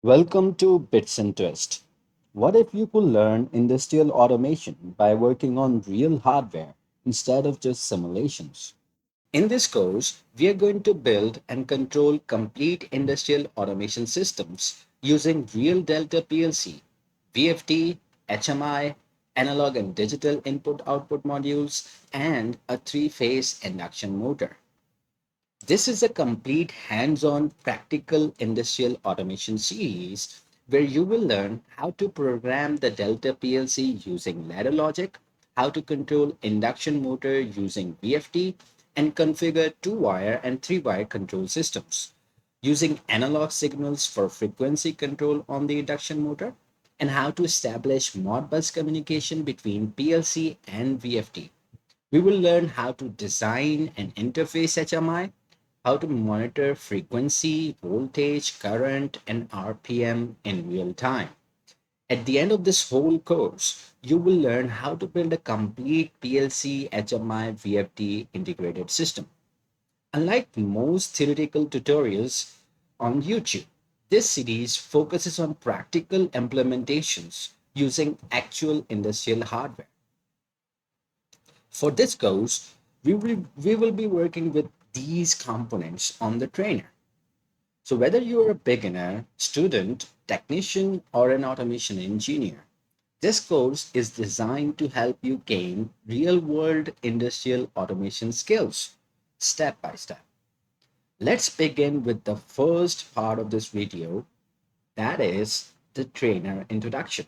Welcome to BitznTwist. What if you could learn industrial automation by working on real hardware instead of just simulations? In this course, we are going to build and control complete industrial automation systems using real Delta PLC, VFD, HMI, analog and digital input output modules, and a three-phase induction motor. This is a complete hands-on practical industrial automation series where you will learn how to program the Delta PLC using ladder logic, how to control induction motor using VFD, and configure two-wire and three-wire control systems using analog signals for frequency control on the induction motor, and how to establish Modbus communication between PLC and VFD. We will learn how to design and interface HMI, how to monitor frequency, voltage, current, and RPM in real time. At the end of this whole course, you will learn how to build a complete PLC HMI VFD integrated system. Unlike most theoretical tutorials on YouTube, this series focuses on practical implementations using actual industrial hardware. For this course, we will be working with these components on the trainer. So whether you're a beginner, student, technician, or an automation engineer, this course is designed to help you gain real-world industrial automation skills step by step. Let's begin with the first part of this video, that is the trainer introduction.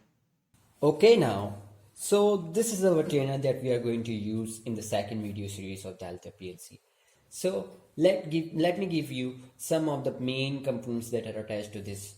Okay, now, so this is our trainer that we are going to use in the second video series of Delta PLC. So let me give you some of the main components that are attached to this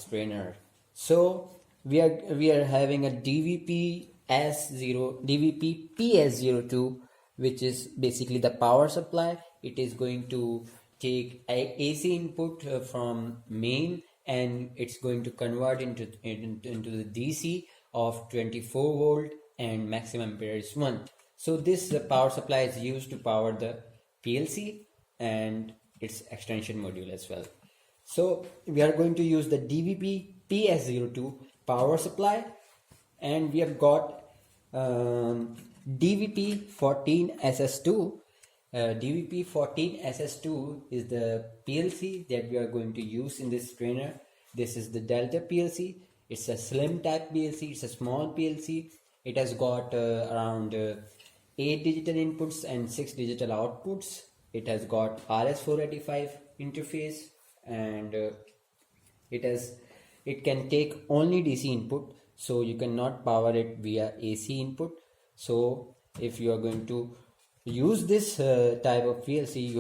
trainer. So we are having a DVP S0 DVP PS02, which is basically the power supply. It is going to take AC input from main, and it's going to convert into the DC of 24 volt and maximum ampere is 1. So this power supply is used to power the PLC and its extension module as well. So we are going to use the DVP PS02 power supply, and we have got DVP 14SS2. DVP 14SS2 is the PLC that we are going to use in this trainer. This is the Delta PLC. It's a slim type PLC. It's a small PLC. It has got around 8 digital inputs and 6 digital outputs. It has got RS485 interface, and it can take only DC input, so you cannot power it via AC input. So if you are going to use this type of PLC,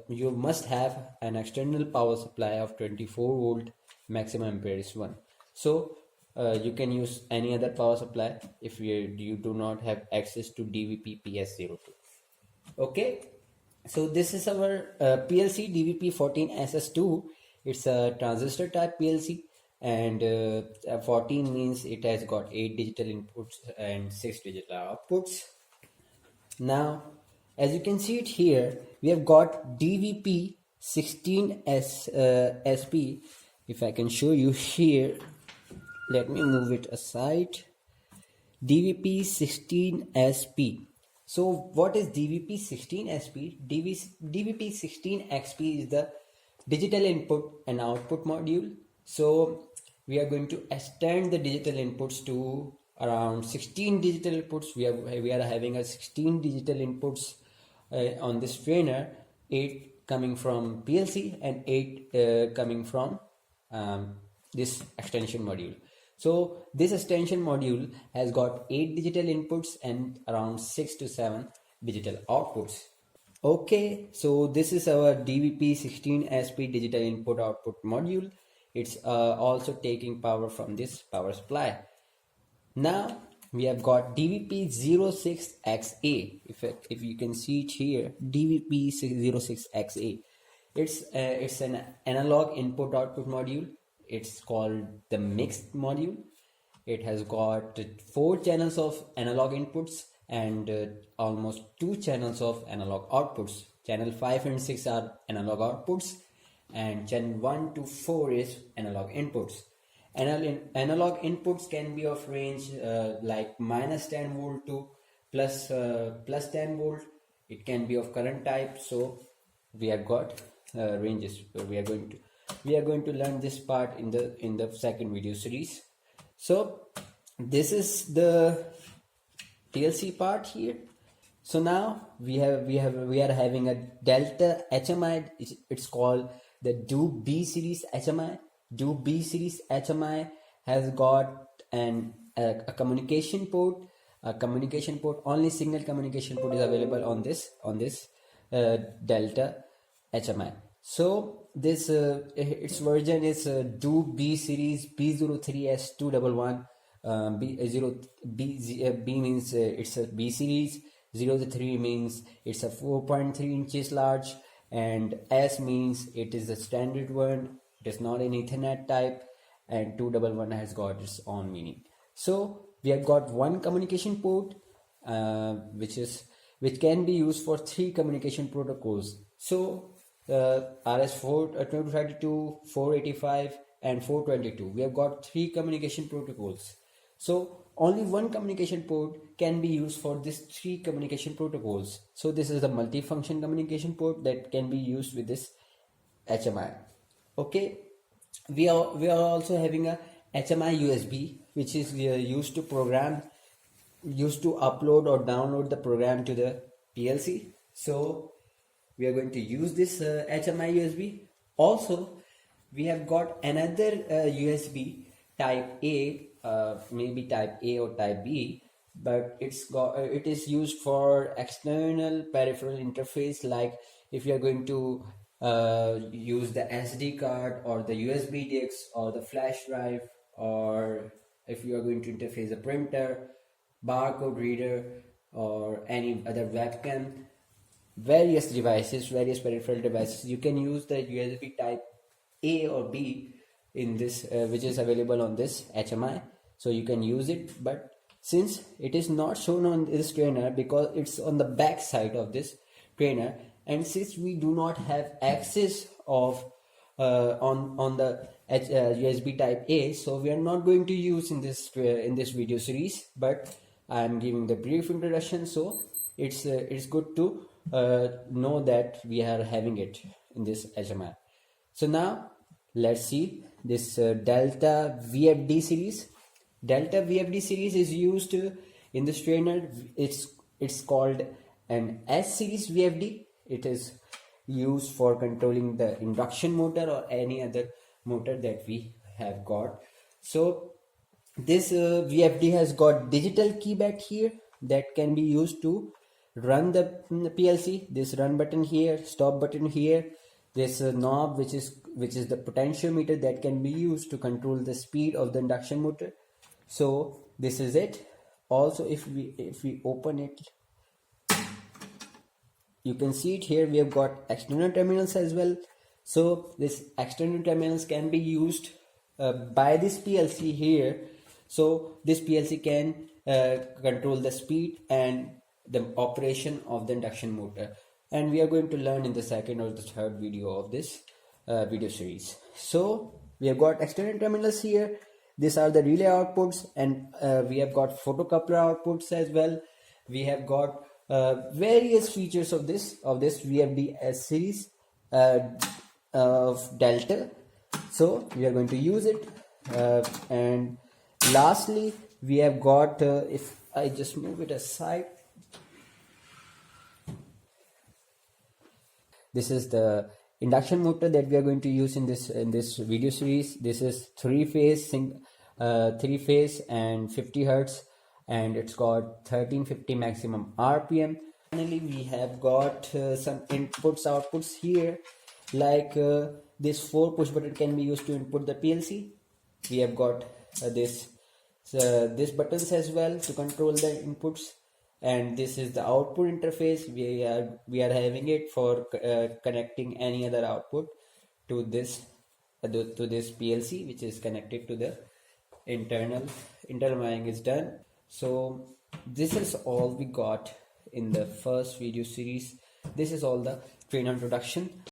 you must have an external power supply of 24 volt, maximum ampere is 1. So you can use any other power supply if you do not have access to DVP PS02. Okay, so this is our PLC DVP 14SS2. It's a transistor type PLC, and 14 means it has got 8 digital inputs and 6 digital outputs. Now, as you can see it here, we have got DVP 16SP. If I can show you here, let me move it aside. DVP 16SP. So what is DVP 16SP? DVP 16XP is the digital input and output module. So we are going to extend the digital inputs to around 16 digital inputs. We are having a 16 digital inputs on this trainer, 8 coming from PLC and 8 coming from this extension module. So this extension module has got 8 digital inputs and around 6 to 7 digital outputs. Okay, so this is our DVP 16SP digital input output module. It's also taking power from this power supply. Now we have got DVP 06XA. If you can see it here, DVP 06XA. It's an analog input output module. It's called the mixed module. It has got 4 channels of analog inputs and almost 2 channels of analog outputs. Channel 5 and 6 are analog outputs, and channel 1 to 4 is analog inputs. Analog inputs can be of range like minus 10 volt to plus 10 volt. It can be of current type. So we have got ranges. So we are going to learn this part in the second video series. So this is the TLC part here. So now we are having a Delta HMI. It's called the Do B series HMI. Do B series HMI has got a communication port. A communication port, only single communication port is available on this Delta HMI. So this its version is Do B series B03S211. B means it's a B series. 0 to 3 means it's a 4.3 inches large, and S means it is a standard one. It is not an Ethernet type, and 211 has got its own meaning. So we have got one communication port, which can be used for 3 communication protocols. So RS4 232, 485, and 422. We have got 3 communication protocols. So only one communication port can be used for these 3 communication protocols. So this is the multifunction communication port that can be used with this HMI. Okay, we are also having a HMI USB, which is used to upload or download the program to the PLC. So we are going to use this HMI USB. Also, we have got another USB type A, maybe type A or type B, but it is used for external peripheral interface, like if you are going to use the SD card or the USB sticks or the flash drive, or if you are going to interface a printer, barcode reader, or any other webcam, various peripheral devices, you can use the USB type A or B in this, which is available on this HMI. So you can use it, but since it is not shown on this trainer because it's on the back side of this trainer, and since we do not have access of on the USB type A, so we are not going to use in this video series, but I am giving the brief introduction. So it's good to know that we are having it in this HMI. So now let's see this Delta VFD series. Delta VFD series is used in this trainer. It's called an S series VFD. It is used for controlling the induction motor or any other motor that we have got. So this VFD has got digital keypad here that can be used to run the PLC. This run button here, stop button here, this knob which is the potentiometer that can be used to control the speed of the induction motor. So this is it. Also, if we open it, you can see it here. We have got external terminals as well. So this external terminals can be used by this PLC here. So this PLC can control the speed and the operation of the induction motor, and we are going to learn in the second or the third video of this video series. So we have got external terminals here. These are the relay outputs, and we have got photocoupler outputs as well. We have got various features of this VFD S series of Delta. So we are going to use it, and lastly we have got if I just move it aside, this is the induction motor that we are going to use in this video series. This is three phase and 50 hertz, and it's got 1350 maximum RPM. Finally, we have got some outputs here, like this 4 push button can be used to input the PLC. We have got this buttons as well to control the inputs, and this is the output interface. We are having it for connecting any other output to this PLC, which is connected to the internal wiring is done. So this is all we got in the first video series. This is all the trainer introduction.